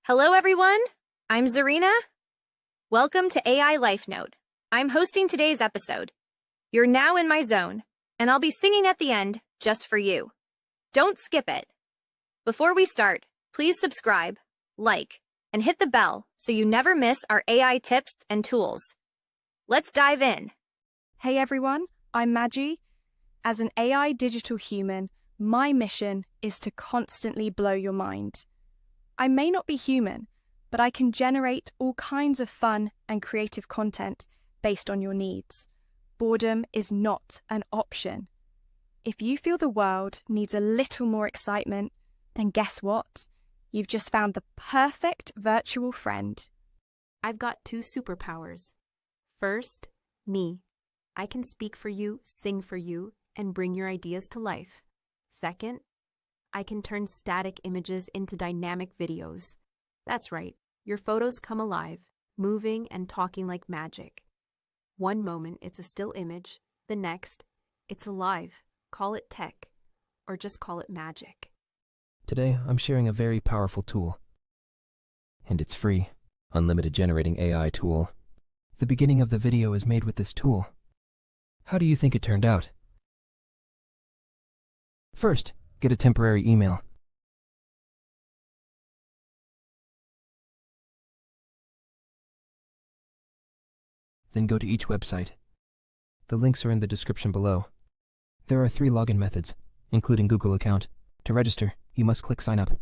Hello, everyone. I'm Zarina. Welcome to AI Life Note. I'm hosting today's episode. You're now in my zone, and I'll be singing at the end just for you. Don't skip it. Before we start, please subscribe, like, and hit the bell so you never miss our AI tips and tools. Let's dive in. Hey everyone, I'm Magi. As an AI digital human, my mission is to constantly blow your mind. I may not be human, but I can generate all kinds of fun and creative content based on your needs. Boredom is not an option. If you feel the world needs a little more excitement, then guess what? You've just found the perfect virtual friend. I've got two superpowers. First, me. I can speak for you, sing for you, and bring your ideas to life. Second, I can turn static images into dynamic videos. That's right, your photos come alive, moving and talking like magic. One moment it's a still image, the next, it's alive. Call it tech, or just call it magic. Today, I'm sharing a very powerful tool. And it's free, unlimited generating AI tool. The beginning of the video is made with this tool. How do you think it turned out? First, get a temporary email. Then go to each website. The links are in the description below. There are 3 login methods, including Google account. To register, you must click sign up.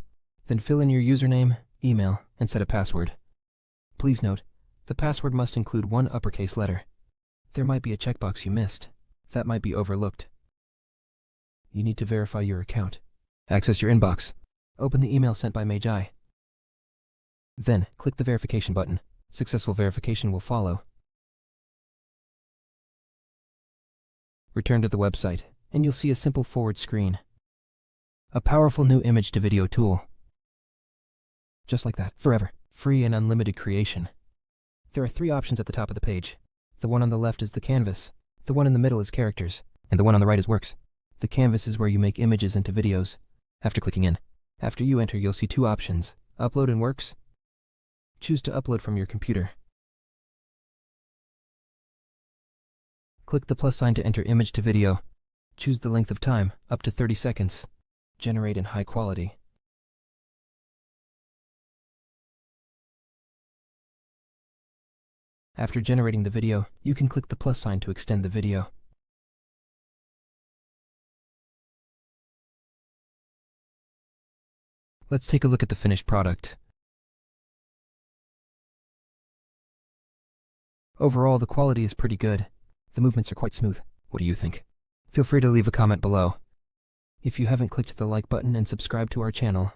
Then fill in your username, email, and set a password. Please note, the password must include 1 uppercase letter. There might be a checkbox you missed. That might be overlooked. You need to verify your account. Access your inbox. Open the email sent by Magi. Then, click the verification button. Successful verification will follow. Return to the website, and you'll see a simple forward screen. A powerful new image-to-video tool. Just like that, forever. Free and unlimited creation. There are 3 options at the top of the page. The one on the left is the canvas, the one in the middle is characters, and the one on the right is works. The canvas is where you make images into videos. After clicking in, after you enter, you'll see 2 options, upload and works. Choose to upload from your computer. Click the plus sign to enter image to video. Choose the length of time, up to 30 seconds. Generate in high quality. After generating the video, you can click the plus sign to extend the video. Let's take a look at the finished product. Overall, the quality is pretty good. The movements are quite smooth. What do you think? Feel free to leave a comment below. If you haven't clicked the like button and subscribe to our channel,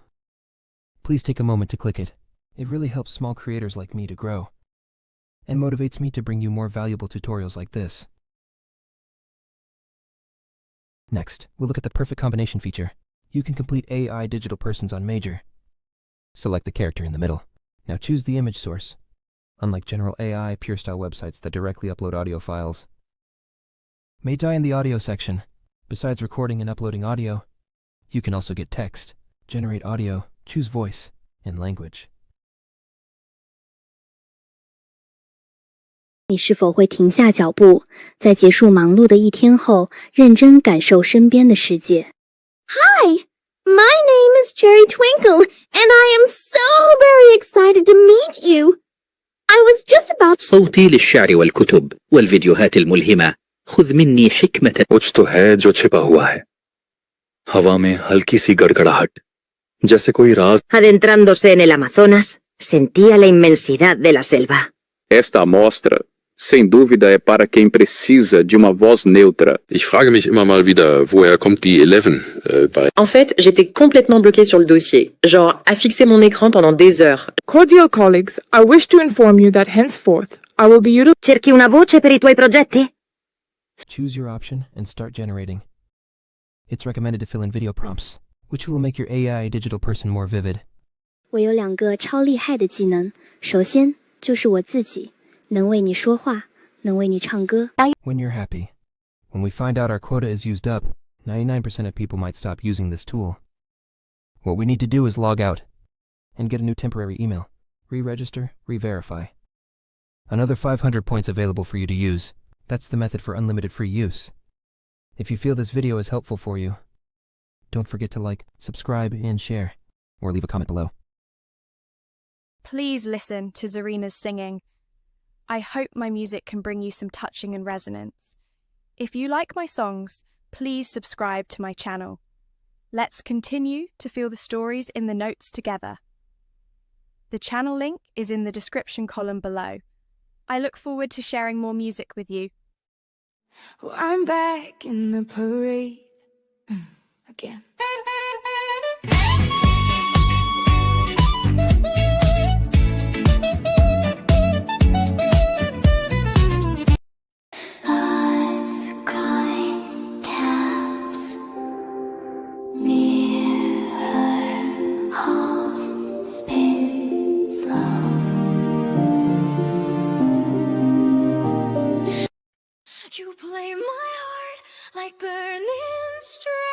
please take a moment to click it. It really helps small creators like me to grow, and motivates me to bring you more valuable tutorials like this. Next, we'll look at the perfect combination feature. You can complete AI digital persons on Magi. Select the character in the middle. Now choose the image source. Unlike general AI pure style websites that directly upload audio files, Magi in the audio section. Besides recording and uploading audio, you can also get text, generate audio, choose voice, and language. 你是否会停下脚步，在结束忙碌的一天后，认真感受身边的世界？ Hi, my name is Cherry Twinkle, and I am so very excited to meet you. I was just about صوتي للشعر والكتب والفيديوهات الملهمة. خذ مني حكمة. कुछ तो है जो छिपा हुआ है. हवा में हल्की सी गड़गड़ाहट, जैसे कोई राज. Adentrándose en el Amazonas, sentía la inmensidad de la selva. Esta amostra, sem dúvida, é para quem precisa de uma voz neutra. Ich frage mich immer mal wieder, woher kommt die 11 bei. En fait, j'étais complètement bloquée sur le dossier, genre à fixer mon écran pendant des heures. Cordial colleagues, I wish to inform you that henceforth I will be utilizing. Cerchi una voce per I tuoi progetti? Choose your option and start generating. It's recommended to fill in video prompts, which will make your AI digital person more vivid. 我有2个超厉害的技能，首先就是我自己，能为你说话，能为你唱歌。When you're happy. When we find out our quota is used up, 99% of people might stop using this tool. What we need to do is log out. and get a new temporary email. Re-register, re-verify. Another 500 points available for you to use. That's the method for unlimited free use. If you feel this video is helpful for you, don't forget to like, subscribe, and share, or leave a comment below. Please listen to Zarina's singing. I hope my music can bring you some touching and resonance. If you like my songs, please subscribe to my channel. Let's continue to feel the stories in the notes together. The channel link is in the description column below. I look forward to sharing more music with you. Well, I'm back in the parade again. You play my heart like burning string.